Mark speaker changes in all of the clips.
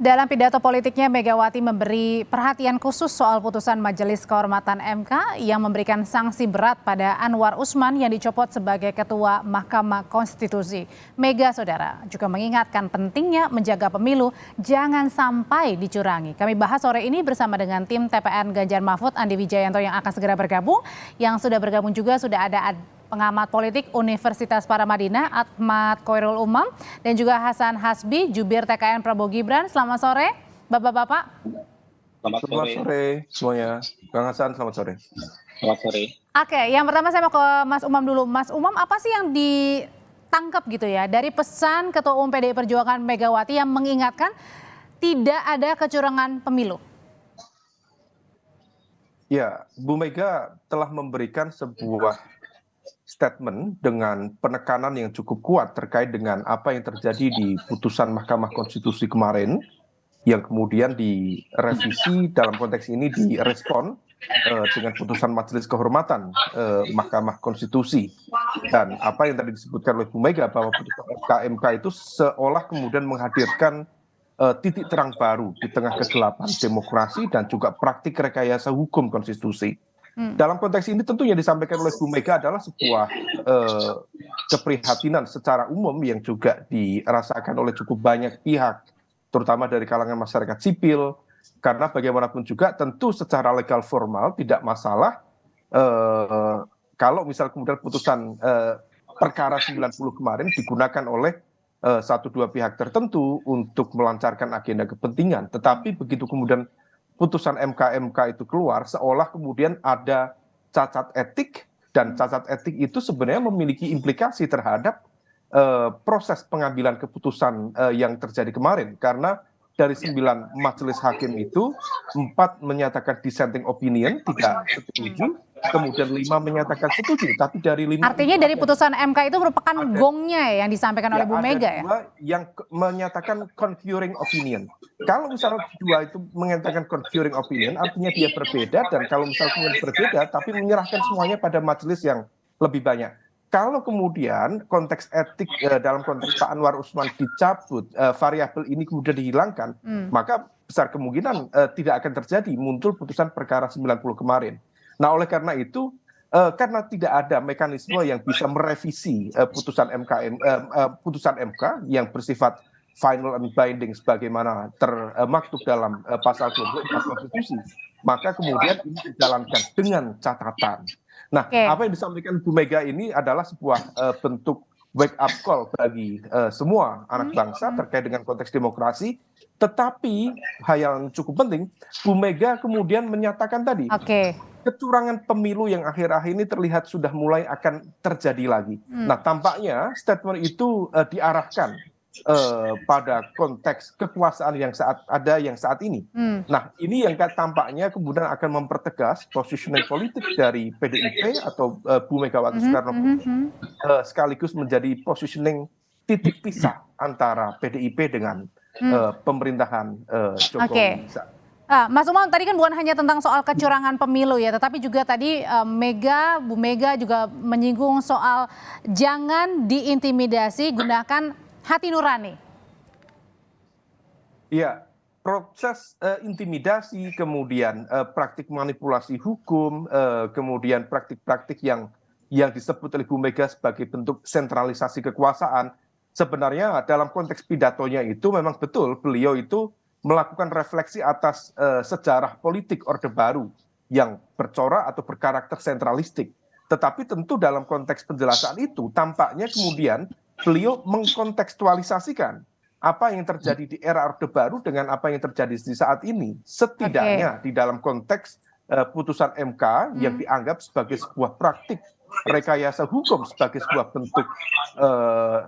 Speaker 1: Dalam pidato politiknya, Megawati memberi perhatian khusus soal putusan Majelis Kehormatan MK yang memberikan sanksi berat pada Anwar Usman yang dicopot sebagai Ketua Mahkamah Konstitusi. Mega, saudara, juga mengingatkan pentingnya menjaga pemilu jangan sampai dicurangi. Kami bahas sore ini bersama dengan tim TPN Ganjar Mahfud, Andi Wijayanto yang akan segera bergabung. Yang sudah bergabung juga sudah ada pengamat politik Universitas Paramadina, Ahmad Khoirul Umam, dan juga Hasan Hasbi, jubir TKN Prabowo Gibran. Selamat sore, Bapak-Bapak.
Speaker 2: Selamat sore semuanya. Kang Hasan, selamat sore.
Speaker 3: Selamat sore.
Speaker 1: Oke, yang pertama saya mau ke Mas Umam dulu. Mas Umam, apa sih yang ditangkap gitu ya dari pesan Ketua Umum PDI Perjuangan Megawati yang mengingatkan tidak ada kecurangan pemilu?
Speaker 2: Ya, Bu Mega telah memberikan sebuah statement dengan penekanan yang cukup kuat terkait dengan apa yang terjadi di putusan Mahkamah Konstitusi kemarin yang kemudian direvisi dalam konteks ini direspon dengan putusan Majelis Kehormatan Mahkamah Konstitusi. Dan apa yang tadi disebutkan oleh Bu Mega bahwa putusan MK itu seolah kemudian menghadirkan titik terang baru di tengah kegelapan demokrasi dan juga praktik rekayasa hukum konstitusi. Dalam konteks ini tentu yang disampaikan oleh Bu Mega adalah sebuah keprihatinan secara umum yang juga dirasakan oleh cukup banyak pihak, terutama dari kalangan masyarakat sipil, karena bagaimanapun juga tentu secara legal formal tidak masalah kalau misal kemudian putusan perkara 90 kemarin digunakan oleh satu dua pihak tertentu untuk melancarkan agenda kepentingan, tetapi begitu kemudian putusan MK itu keluar seolah kemudian ada cacat etik, dan cacat etik itu sebenarnya memiliki implikasi terhadap proses pengambilan keputusan yang terjadi kemarin, karena dari 9 majelis hakim itu 4 menyatakan dissenting opinion, tidak setuju, kemudian 5 menyatakan setuju, tapi dari 5
Speaker 1: artinya dari putusan MK itu merupakan gongnya yang disampaikan oleh Bu Mega ya?
Speaker 2: Yang menyatakan concurring opinion. Kalau misalnya 2 itu menyatakan concurring opinion, artinya dia berbeda, dan kalau misalnya berbeda tapi menyerahkan semuanya pada majelis yang lebih banyak. Kalau kemudian konteks etik dalam konteks Pak Anwar Usman dicabut, variabel ini kemudian dihilangkan, maka besar kemungkinan tidak akan terjadi muncul putusan perkara 90 kemarin. Nah, oleh karena itu, karena tidak ada mekanisme yang bisa merevisi putusan MK yang bersifat final and binding sebagaimana termaktub dalam pasal 24 konstitusi, maka kemudian ini dijalankan dengan catatan. Nah, apa yang disampaikan Bu Mega ini adalah sebuah bentuk wake up call bagi semua anak bangsa terkait dengan konteks demokrasi. Tetapi hal yang cukup penting, Bu Mega kemudian menyatakan tadi, kecurangan pemilu yang akhir-akhir ini terlihat sudah mulai akan terjadi lagi. Nah, tampaknya statement itu diarahkan pada konteks kekuasaan yang saat ini. Nah, ini yang tampaknya kemudian akan mempertegas positioning politik dari PDIP atau Bu Megawati Soekarno Putri, sekaligus menjadi positioning titik pisah antara PDIP dengan pemerintahan Jokowi.
Speaker 1: Mas Umam, tadi kan bukan hanya tentang soal kecurangan pemilu ya, tetapi juga tadi Bu Mega juga menyinggung soal jangan diintimidasi, gunakan hati nurani.
Speaker 2: Iya, proses intimidasi, kemudian praktik manipulasi hukum, kemudian praktik-praktik yang disebut oleh Bu Mega sebagai bentuk sentralisasi kekuasaan, sebenarnya dalam konteks pidatonya itu memang betul beliau itu melakukan refleksi atas sejarah politik Orde Baru yang bercorak atau berkarakter sentralistik. Tetapi tentu dalam konteks penjelasan itu tampaknya kemudian beliau mengkontekstualisasikan apa yang terjadi di era Orde Baru dengan apa yang terjadi di saat ini. Setidaknya di dalam konteks putusan MK yang dianggap sebagai sebuah praktik rekayasa hukum, sebagai sebuah bentuk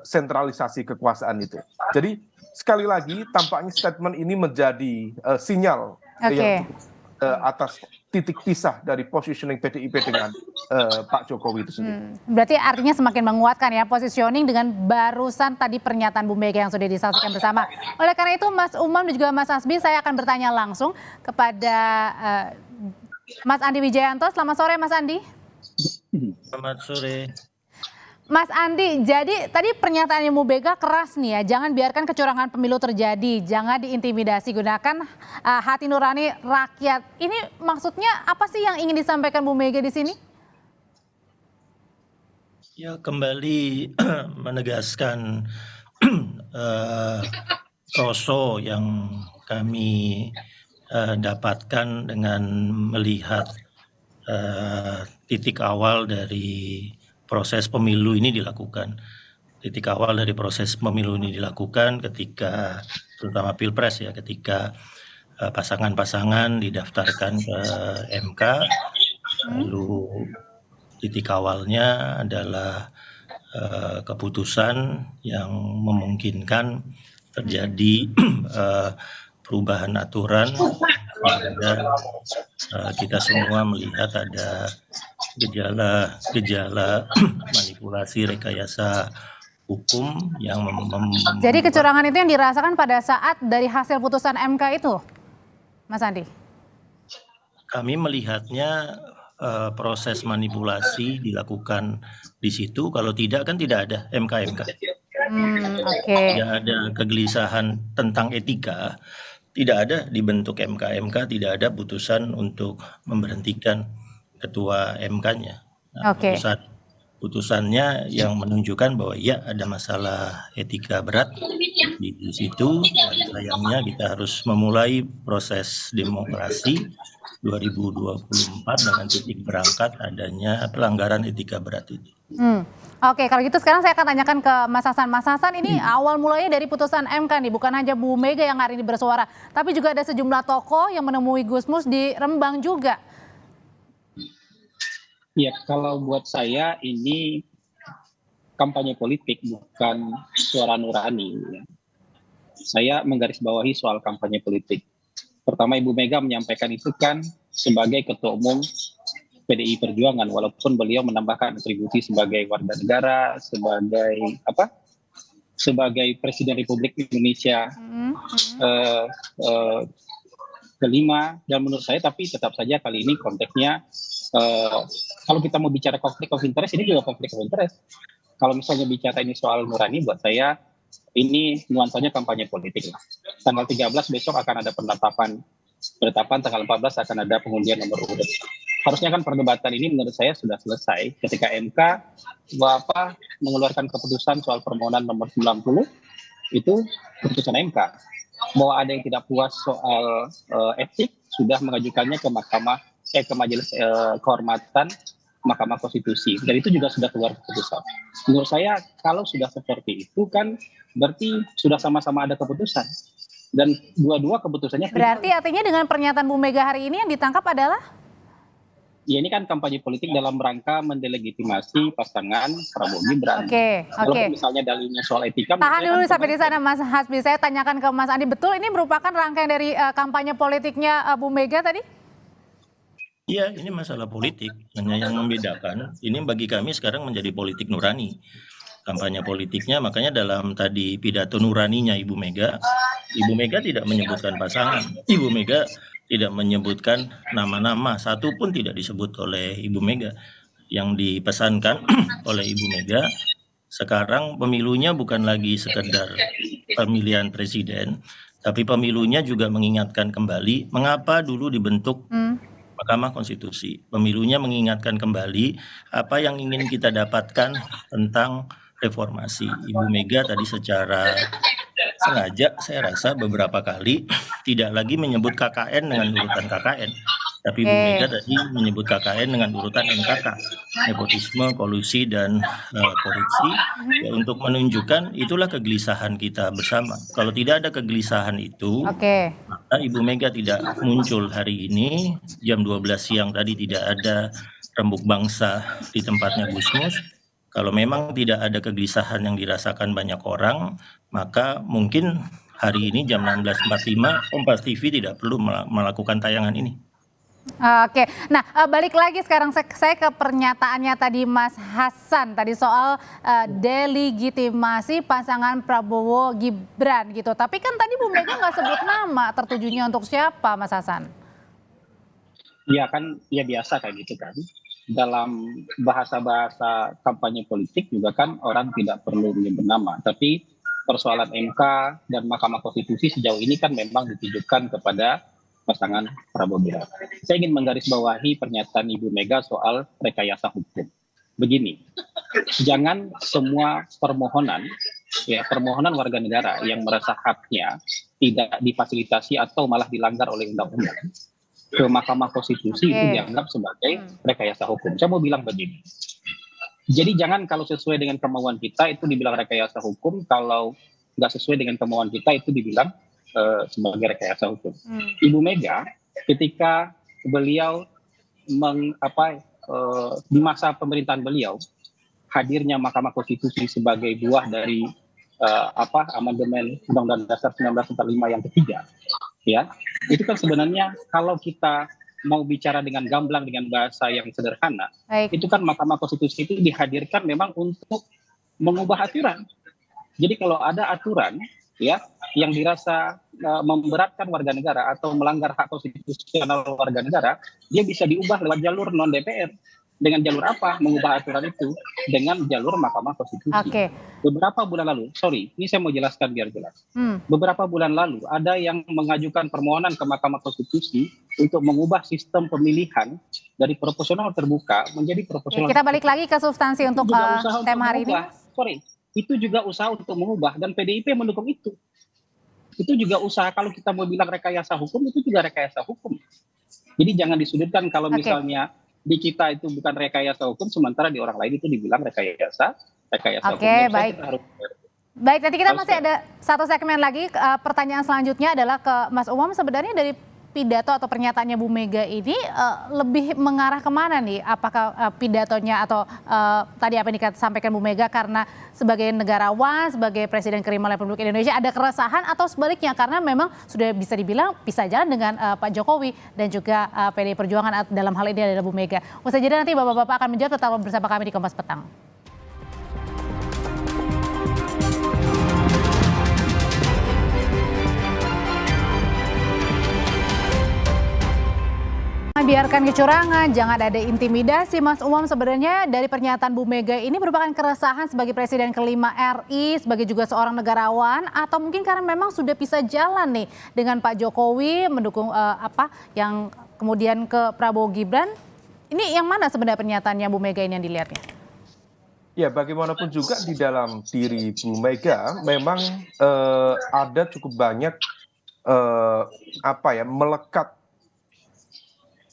Speaker 2: sentralisasi kekuasaan itu. Jadi sekali lagi tampaknya statement ini menjadi sinyal yang cukup atas titik pisah dari positioning PDIP dengan Pak Jokowi itu sendiri.
Speaker 1: Berarti artinya semakin menguatkan ya positioning dengan barusan tadi pernyataan Bu Mega yang sudah disaksikan bersama. Oleh karena itu Mas Umam dan juga Mas Hasbi, saya akan bertanya langsung kepada Mas Andi Wijayanto. Selamat sore Mas Andi.
Speaker 3: Selamat sore.
Speaker 1: Mas Andi, jadi tadi pernyataannya Bu Mega keras nih ya, jangan biarkan kecurangan pemilu terjadi, jangan diintimidasi, gunakan hati nurani rakyat. Ini maksudnya apa sih yang ingin disampaikan Bu Mega di sini?
Speaker 3: Ya, kembali menegaskan roso yang kami dapatkan dengan melihat titik awal dari proses pemilu ini dilakukan. Titik awal dari proses pemilu ini dilakukan ketika, terutama Pilpres ya, ketika pasangan-pasangan didaftarkan ke MK, lalu titik awalnya adalah keputusan yang memungkinkan terjadi perubahan aturan sehingga kita semua melihat ada gejala manipulasi rekayasa hukum yang
Speaker 1: Jadi kecurangan itu yang dirasakan pada saat dari hasil putusan MK itu, Mas Andi?
Speaker 3: Kami melihatnya proses manipulasi dilakukan di situ. Kalau tidak kan tidak ada MK. Tidak ada kegelisahan tentang etika, tidak ada dibentuk MK, tidak ada putusan untuk memberhentikan ketua MK-nya. Nah, putusannya yang menunjukkan bahwa ya ada masalah etika berat di situ, dan sayangnya kita harus memulai proses demokrasi 2024 dengan titik berangkat adanya pelanggaran etika berat itu.
Speaker 1: Oke, kalau gitu sekarang saya akan tanyakan ke Mas Hasan. Mas Hasan, ini awal mulanya dari putusan MK nih, bukan hanya Bu Mega yang hari ini bersuara, tapi juga ada sejumlah tokoh yang menemui Gusmus di Rembang juga.
Speaker 4: Ya, kalau buat saya ini kampanye politik, bukan suara nurani. Saya menggarisbawahi soal kampanye politik. Pertama, Ibu Mega menyampaikan itu kan sebagai Ketua Umum PDI Perjuangan, walaupun beliau menambahkan atribusi sebagai warga negara, sebagai Presiden Republik Indonesia kelima, dan menurut saya tapi tetap saja kali ini konteksnya kalau kita mau bicara konflik of interest, ini juga konflik of interest. Kalau misalnya bicara ini soal nurani, buat saya ini nuansanya kampanye politik lah. Tanggal 13 besok akan ada penetapan, tanggal 14 akan ada pengundian nomor urut. Harusnya kan perdebatan ini menurut saya sudah selesai ketika MK mengeluarkan keputusan soal permohonan nomor 90, itu keputusan MK. Bahwa ada yang tidak puas soal etik, sudah mengajukannya ke Majelis Kehormatan Mahkamah Konstitusi, dan itu juga sudah keluar keputusan. Menurut saya kalau sudah seperti itu kan berarti sudah sama-sama ada keputusan, dan dua-dua keputusannya.
Speaker 1: Berarti artinya dengan pernyataan Bu Mega hari ini yang ditangkap adalah?
Speaker 4: Ya, ini kan kampanye politik dalam rangka mendelegitimasi pasangan Prabowo Gibran. Kalau misalnya dalilnya soal etika.
Speaker 1: Tahan dulu sampai di sana, Mas Hasbi. Saya tanyakan ke Mas Andi, betul ini merupakan rangkaian dari kampanye politiknya Bu Mega tadi?
Speaker 3: Iya, ini masalah politik. Hanya yang membedakan, ini bagi kami sekarang menjadi politik nurani. Kampanye politiknya, makanya dalam tadi pidato nuraninya Ibu Mega tidak menyebutkan pasangan. Ibu Mega tidak menyebutkan nama-nama, satu pun tidak disebut oleh Ibu Mega. Yang dipesankan oleh Ibu Mega, sekarang pemilunya bukan lagi sekedar pemilihan presiden, tapi pemilunya juga mengingatkan kembali mengapa dulu dibentuk Mahkamah Konstitusi. Pemilunya mengingatkan kembali apa yang ingin kita dapatkan tentang reformasi. Ibu Mega tadi secara sengaja saya rasa beberapa kali tidak lagi menyebut KKN dengan urutan KKN, tapi Bu Mega tadi menyebut KKN dengan urutan NKK, nepotisme, kolusi, dan korupsi, ya, untuk menunjukkan itulah kegelisahan kita bersama. Kalau tidak ada kegelisahan itu, maka Ibu Mega tidak muncul hari ini jam 12 siang tadi, tidak ada rembuk bangsa di tempatnya Gusmus. Kalau memang tidak ada kegelisahan yang dirasakan banyak orang, maka mungkin hari ini jam 16.45 Kompas TV tidak perlu melakukan tayangan ini.
Speaker 1: Oke, nah balik lagi sekarang saya ke pernyataannya tadi Mas Hasan tadi soal delegitimasi pasangan Prabowo Gibran gitu. Tapi kan tadi Bu Mega nggak sebut nama, tertujunya untuk siapa, Mas Hasan?
Speaker 4: Ya kan, ya biasa kayak gitu kan. dalam bahasa-bahasa kampanye politik juga kan orang tidak perlu menyebut nama, tapi persoalan MK dan Mahkamah Konstitusi sejauh ini kan memang ditujukan kepada pasangan Prabowo Gibran. Saya ingin menggarisbawahi pernyataan Ibu Mega soal rekayasa hukum. Begini, jangan semua permohonan warga negara yang merasa haknya tidak difasilitasi atau malah dilanggar oleh undang-undang ke Mahkamah Konstitusi itu dianggap sebagai rekayasa hukum. Saya mau bilang begini. Jadi jangan kalau sesuai dengan kemauan kita itu dibilang rekayasa hukum, kalau nggak sesuai dengan kemauan kita itu dibilang sebagai rekayasa hukum. Ibu Mega ketika beliau di masa pemerintahan beliau hadirnya Mahkamah Konstitusi sebagai buah dari amandemen Undang-Undang Dasar 1945 yang ketiga, ya itu kan sebenarnya kalau kita mau bicara dengan gamblang dengan bahasa yang sederhana, itu kan Mahkamah Konstitusi itu dihadirkan memang untuk mengubah aturan. Jadi kalau ada aturan ya yang dirasa memberatkan warga negara atau melanggar hak konstitusional warga negara, dia bisa diubah lewat jalur non DPR. Dengan jalur apa mengubah aturan itu? Dengan jalur Mahkamah Konstitusi. Beberapa bulan lalu, ini saya mau jelaskan biar jelas. Beberapa bulan lalu ada yang mengajukan permohonan ke Mahkamah Konstitusi untuk mengubah sistem pemilihan dari proporsional terbuka menjadi proporsional.
Speaker 1: Kita balik lagi ke substansi untuk tema hari ini.
Speaker 4: Itu juga usaha untuk mengubah dan PDIP mendukung itu. Itu juga usaha, kalau kita mau bilang rekayasa hukum, itu juga rekayasa hukum. Jadi jangan disudutkan kalau misalnya di kita itu bukan rekayasa hukum, sementara di orang lain itu dibilang rekayasa hukum.
Speaker 1: Baik. Baik, nanti kita masih ada satu segmen lagi. Pertanyaan selanjutnya adalah ke Mas Umam, sebenarnya dari pidato atau pernyataannya Bu Mega ini lebih mengarah kemana nih? Apakah pidatonya atau tadi apa yang disampaikan Bu Mega karena sebagai negarawan, sebagai Presiden ke-5 Republik Indonesia ada keresahan, atau sebaliknya karena memang sudah bisa dibilang bisa jalan dengan Pak Jokowi dan juga PDI Perjuangan dalam hal ini adalah Bu Mega. Usai jeda nanti Bapak-Bapak akan menjawab, tetap bersama kami di Kompas Petang. Biarkan kecurangan, jangan ada intimidasi. Mas Umam, sebenarnya dari pernyataan Bu Mega ini merupakan keresahan sebagai Presiden ke-5 RI, sebagai juga seorang negarawan, atau mungkin karena memang sudah bisa jalan nih dengan Pak Jokowi mendukung yang kemudian ke Prabowo Gibran. Ini yang mana sebenarnya pernyataannya Bu Mega ini yang dilihatnya?
Speaker 2: Ya, bagaimanapun juga di dalam diri Bu Mega memang ada cukup banyak melekat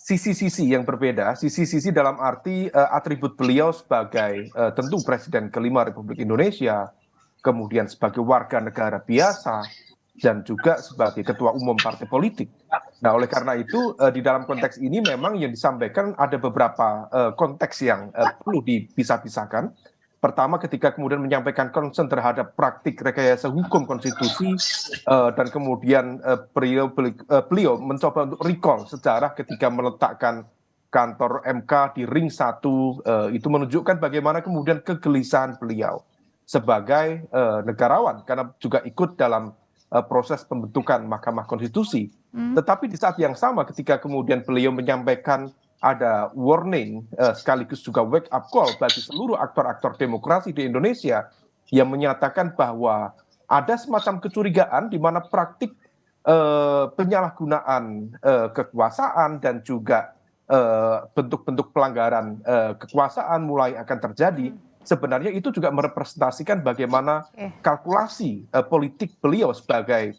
Speaker 2: sisi-sisi yang berbeda, sisi-sisi dalam arti atribut beliau sebagai tentu Presiden ke-5 Republik Indonesia, kemudian sebagai warga negara biasa, dan juga sebagai Ketua Umum Partai Politik. Nah, oleh karena itu di dalam konteks ini memang yang disampaikan ada beberapa konteks yang perlu dipisah-pisahkan. Pertama, ketika kemudian menyampaikan concern terhadap praktik rekayasa hukum konstitusi, dan kemudian beliau mencoba untuk recall sejarah ketika meletakkan kantor MK di Ring 1, itu menunjukkan bagaimana kemudian kegelisahan beliau sebagai negarawan, karena juga ikut dalam proses pembentukan Mahkamah Konstitusi. Tetapi di saat yang sama ketika kemudian beliau menyampaikan ada warning sekaligus juga wake up call bagi seluruh aktor-aktor demokrasi di Indonesia yang menyatakan bahwa ada semacam kecurigaan di mana praktik penyalahgunaan kekuasaan dan juga bentuk-bentuk pelanggaran kekuasaan mulai akan terjadi. Sebenarnya itu juga merepresentasikan bagaimana kalkulasi politik beliau sebagai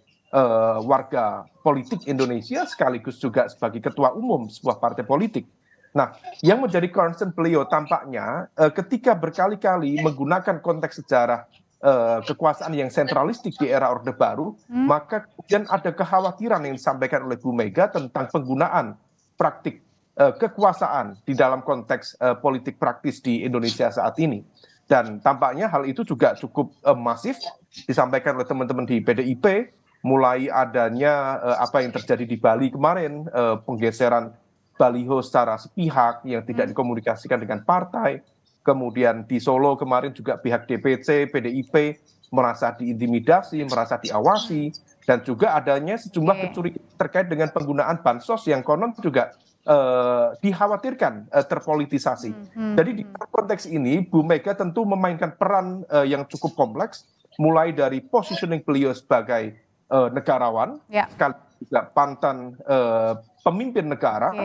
Speaker 2: warga politik Indonesia sekaligus juga sebagai ketua umum sebuah partai politik. Nah, yang menjadi concern beliau tampaknya ketika berkali-kali menggunakan konteks sejarah kekuasaan yang sentralistik di era Orde Baru, maka kemudian ada kekhawatiran yang disampaikan oleh Bu Mega tentang penggunaan praktik kekuasaan di dalam konteks politik praktis di Indonesia saat ini. Dan tampaknya hal itu juga cukup masif disampaikan oleh teman-teman di PDIP, mulai adanya apa yang terjadi di Bali kemarin, penggeseran baliho secara sepihak yang tidak dikomunikasikan dengan partai. Kemudian di Solo kemarin juga pihak DPC, PDIP merasa diintimidasi, merasa diawasi, dan juga adanya sejumlah kecurigaan terkait dengan penggunaan bansos yang konon juga dikhawatirkan terpolitisasi. Jadi di konteks ini Bu Mega tentu memainkan peran yang cukup kompleks, mulai dari positioning beliau sebagai negarawan, sekaligus juga mantan pemimpin negara.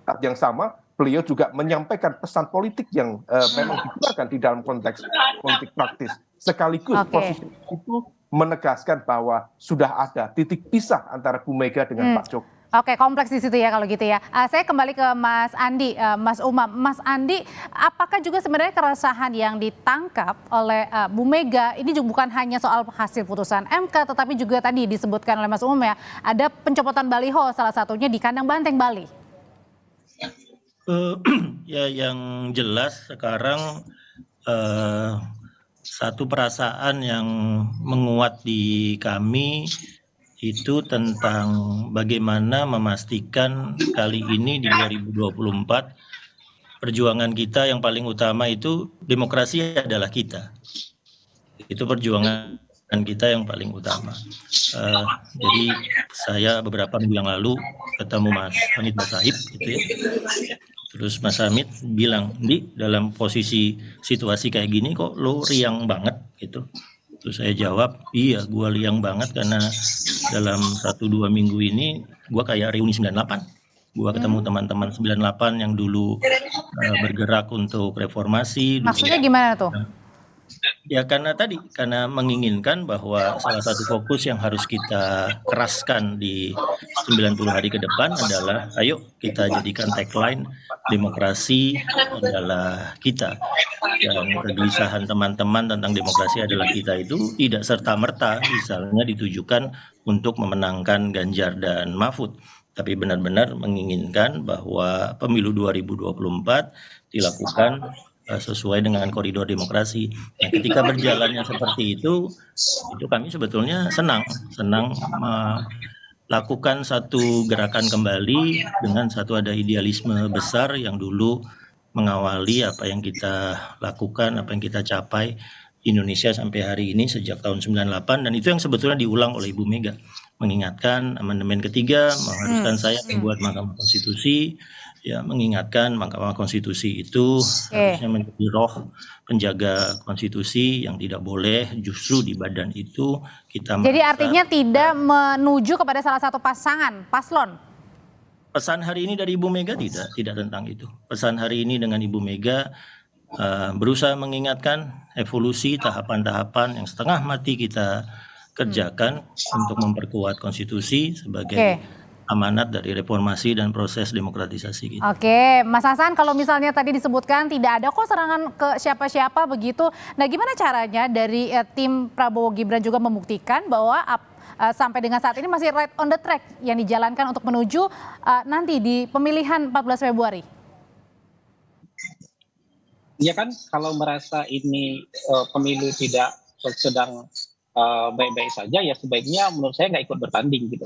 Speaker 2: Saat yang sama beliau juga menyampaikan pesan politik yang memang digunakan di dalam konteks politik praktis. Sekaligus posisi itu menegaskan bahwa sudah ada titik pisah antara Bu Mega dengan Pak Jokowi.
Speaker 1: Oke, kompleks di situ ya kalau gitu ya. Saya kembali ke Mas Andi, Mas Umam. Mas Andi, apakah juga sebenarnya keresahan yang ditangkap oleh Bu Mega ini juga bukan hanya soal hasil putusan MK, tetapi juga tadi disebutkan oleh Mas Umam ya, ada pencopotan baliho salah satunya di Kandang Banteng, Bali.
Speaker 3: Ya, yang jelas sekarang satu perasaan yang menguat di kami itu tentang bagaimana memastikan kali ini di 2024 perjuangan kita yang paling utama itu demokrasi adalah kita. Itu perjuangan kita yang paling utama. Jadi saya beberapa minggu yang lalu ketemu Mas Hamid Basahib gitu ya. Terus Mas Hamid bilang, "Di dalam posisi situasi kayak gini kok lo riang banget gitu." Terus saya jawab, iya gue riang banget karena dalam 1-2 minggu ini gue kayak reuni 98. Gue ketemu teman-teman 98 yang dulu bergerak untuk reformasi.
Speaker 1: Maksudnya gimana tuh?
Speaker 3: Ya karena menginginkan bahwa salah satu fokus yang harus kita keraskan di 90 hari ke depan adalah ayo kita jadikan tagline demokrasi adalah kita. Dan kegelisahan teman-teman tentang demokrasi adalah kita itu tidak serta-merta misalnya ditujukan untuk memenangkan Ganjar dan Mahfud, tapi benar-benar menginginkan bahwa pemilu 2024 dilakukan sesuai dengan koridor demokrasi. Nah, ketika berjalannya seperti itu kami sebetulnya senang melakukan satu gerakan kembali dengan ada idealisme besar yang dulu mengawali apa yang kita lakukan, apa yang kita capai Indonesia sampai hari ini sejak tahun 98, dan itu yang sebetulnya diulang oleh Ibu Mega, mengingatkan amandemen ketiga mengharuskan saya membuat Mahkamah Konstitusi. Ya, mengingatkan Mahkamah Konstitusi itu harusnya menjadi roh penjaga konstitusi yang tidak boleh justru di badan itu kita.
Speaker 1: Jadi artinya tidak menuju kepada salah satu pasangan, paslon.
Speaker 3: Pesan hari ini dari Ibu Mega tidak tentang itu. Pesan hari ini dengan Ibu Mega berusaha mengingatkan evolusi tahapan-tahapan yang setengah mati kita kerjakan untuk memperkuat konstitusi sebagai amanat dari reformasi dan proses demokratisasi kita.
Speaker 1: Oke, Mas Hasan, kalau misalnya tadi disebutkan tidak ada kok serangan ke siapa-siapa begitu. Nah, gimana caranya dari tim Prabowo Gibran juga membuktikan bahwa sampai dengan saat ini masih right on the track yang dijalankan untuk menuju nanti di pemilihan 14 Februari?
Speaker 4: Ya kan, kalau merasa ini pemilu tidak sedang baik-baik saja, ya sebaiknya menurut saya nggak ikut bertanding gitu.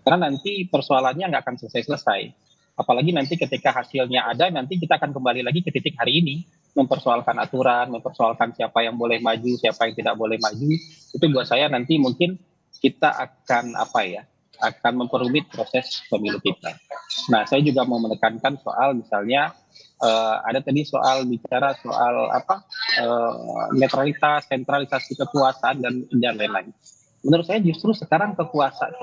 Speaker 4: Karena nanti persoalannya nggak akan selesai. Apalagi nanti ketika hasilnya ada, nanti kita akan kembali lagi ke titik hari ini. Mempersoalkan aturan, mempersoalkan siapa yang boleh maju, siapa yang tidak boleh maju. Itu buat saya nanti mungkin kita akan akan memperumit proses pemilu kita. Nah, saya juga mau menekankan soal misalnya, ada tadi bicara soal netralitas, sentralisasi kekuasaan dan lain-lain. Menurut saya justru sekarang kekuasaan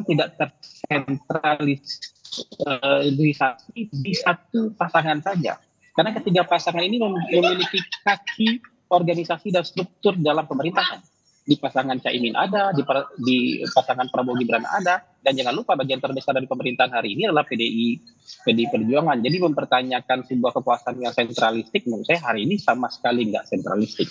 Speaker 4: tidak tersentralisasi di satu pasangan saja. Karena ketiga pasangan ini memiliki kaki organisasi dan struktur dalam pemerintahan. Di pasangan Caimin ada, di pasangan Prabowo Gibran ada, dan jangan lupa bagian terbesar dari pemerintahan hari ini adalah PDI Perjuangan. Jadi mempertanyakan sebuah kekuasaan yang sentralistik, menurut saya hari ini sama sekali nggak sentralistik.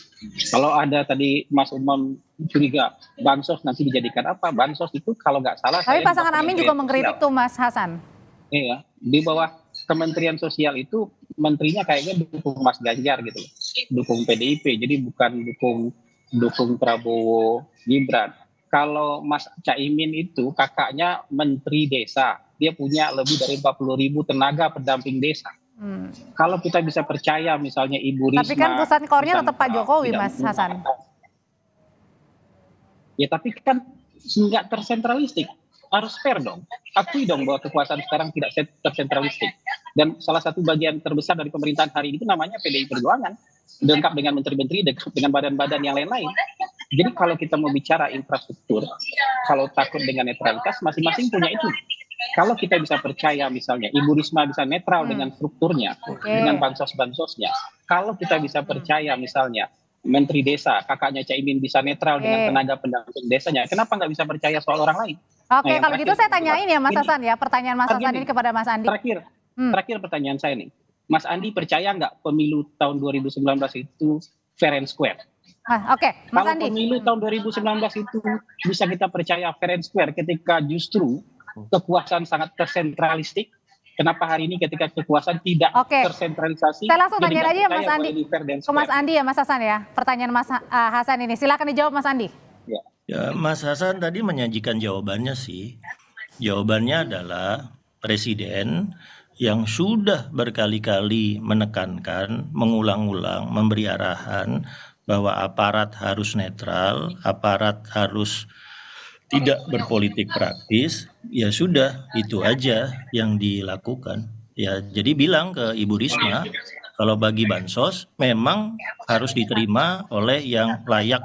Speaker 4: Kalau ada tadi Mas Umam curiga bansos nanti dijadikan apa? Bansos itu kalau nggak salah.
Speaker 1: Tapi pasangan Amin juga mengkritik tuh Mas Hasan.
Speaker 4: Iya, di bawah Kementerian Sosial itu menterinya kayaknya dukung Mas Ganjar gitu, dukung PDIP. Jadi bukan dukung Prabowo Gibran. Kalau Mas Caimin itu kakaknya Menteri Desa, dia punya lebih dari 40.000 tenaga pendamping desa. Kalau kita bisa percaya misalnya Ibu Risma.
Speaker 1: Tapi kan pusat core-nya tetap Pak Jokowi, Mas Hasan.
Speaker 4: Ya tapi kan nggak tersentralistik. harus fair dong. Akui dong bahwa kekuasaan sekarang tidak tersentralistik. Dan salah satu bagian terbesar dari pemerintahan hari ini itu namanya PDI Perjuangan, lengkap dengan menteri-menteri, lengkap dengan badan-badan yang lain-lain. Jadi kalau kita mau bicara infrastruktur, kalau takut dengan netralitas, masing-masing punya itu. Kalau kita bisa percaya misalnya Ibu Risma bisa netral dengan strukturnya, dengan bansos-bansosnya. Kalau kita bisa percaya misalnya Menteri Desa, kakaknya Caimin bisa netral dengan tenaga pendamping desanya, kenapa nggak bisa percaya soal orang lain?
Speaker 1: Oke,
Speaker 4: yang
Speaker 1: kalau gitu saya tanyain ya Mas
Speaker 4: ini-
Speaker 1: Hasan ya, pertanyaan Mas Hasan ini kepada Mas Andi.
Speaker 4: Terakhir pertanyaan saya nih, Mas Andi percaya nggak pemilu tahun 2019 itu fair and square?
Speaker 1: Oke, Mas
Speaker 4: Kalau
Speaker 1: Andi.
Speaker 4: pemilu tahun 2019 itu bisa kita percaya fair and square ketika justru kekuasaan sangat tersentralistik. Kenapa hari ini ketika kekuasaan tidak tersentralisasi?
Speaker 1: Saya langsung
Speaker 4: jadi
Speaker 1: tanya
Speaker 4: nggak
Speaker 1: aja ya
Speaker 4: percaya
Speaker 1: Mas Andi.
Speaker 4: boleh di fair dan
Speaker 1: Ke Mas
Speaker 4: square?
Speaker 1: Andi ya Mas Hasan ya. Pertanyaan Mas Hasan ini. Silakan dijawab Mas Andi.
Speaker 3: Ya, Mas Hasan tadi menyajikan jawabannya sih. Jawabannya adalah Presiden yang sudah berkali-kali menekankan, mengulang-ulang, memberi arahan bahwa aparat harus netral, aparat harus tidak berpolitik praktis, ya sudah, itu aja yang dilakukan. Ya, jadi bilang ke Ibu Risma, kalau bagi bansos memang harus diterima oleh yang layak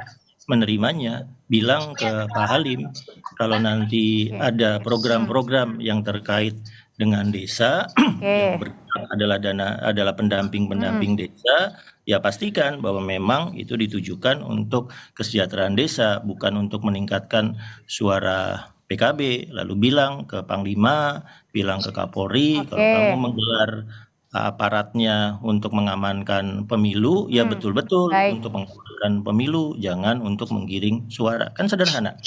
Speaker 3: menerimanya. Bilang ke Pak Halim, kalau nanti ada program-program yang terkait dengan desa, yang adalah pendamping desa, ya pastikan bahwa memang itu ditujukan untuk kesejahteraan desa, bukan untuk meningkatkan suara PKB. Lalu bilang ke Panglima, bilang ke Kapolri, kalau kamu menggelar aparatnya untuk mengamankan pemilu, ya betul-betul untuk mengamankan pemilu, jangan untuk menggiring suara. Kan sederhana.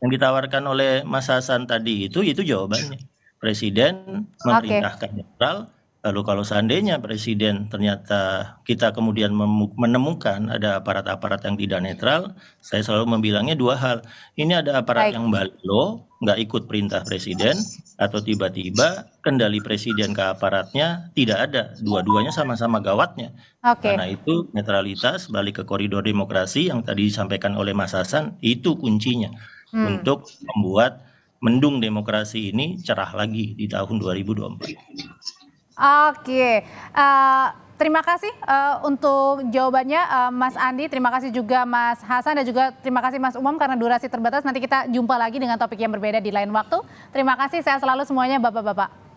Speaker 3: Yang ditawarkan oleh Mas Hasan tadi itu jawabannya. Presiden memerintahkan netral, lalu kalau seandainya Presiden ternyata kita kemudian menemukan ada aparat-aparat yang tidak netral, saya selalu membilangnya dua hal. Ini ada aparat yang balo, nggak ikut perintah Presiden, atau tiba-tiba kendali Presiden ke aparatnya tidak ada. Dua-duanya sama-sama gawatnya. Karena itu netralitas, balik ke koridor demokrasi yang tadi disampaikan oleh Mas Hasan, itu kuncinya untuk membuat mendung demokrasi ini cerah lagi di tahun 2024.
Speaker 1: Oke, terima kasih untuk jawabannya Mas Andi, terima kasih juga Mas Hasan dan juga terima kasih Mas Umam karena durasi terbatas. Nanti kita jumpa lagi dengan topik yang berbeda di lain waktu. Terima kasih, sehat selalu semuanya Bapak-Bapak.